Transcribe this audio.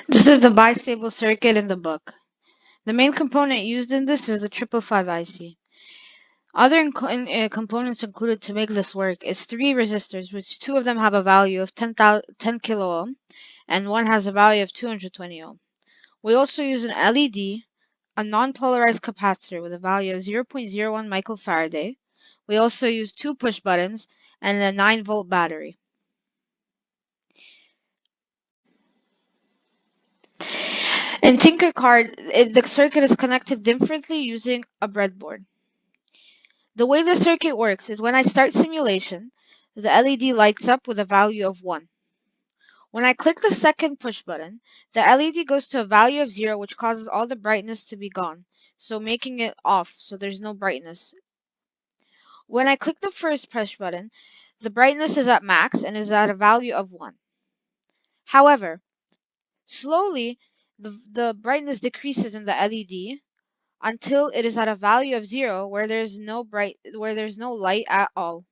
This is the bistable circuit in the book. The main component used in this is the 555 IC. Other components included to make this work is 3 resistors, which 2 of them have a value of 10 kilo ohm, and one has a value of 220 ohm. We also use an LED, a non-polarized capacitor with a value of 0.01 microfarad. We also use 2 push buttons and a 9-volt battery. In Tinkercad, the circuit is connected differently using a breadboard. The way the circuit works is when I start simulation, the LED lights up with a value of 1. When I click the second push button, the LED goes to a value of 0, which causes all the brightness to be gone, so making it off, so there's no brightness. When I click the first push button, the brightness is at max and is at a value of 1. However, slowly, the brightness decreases in the LED until it is at a value of 0 where there's no light at all.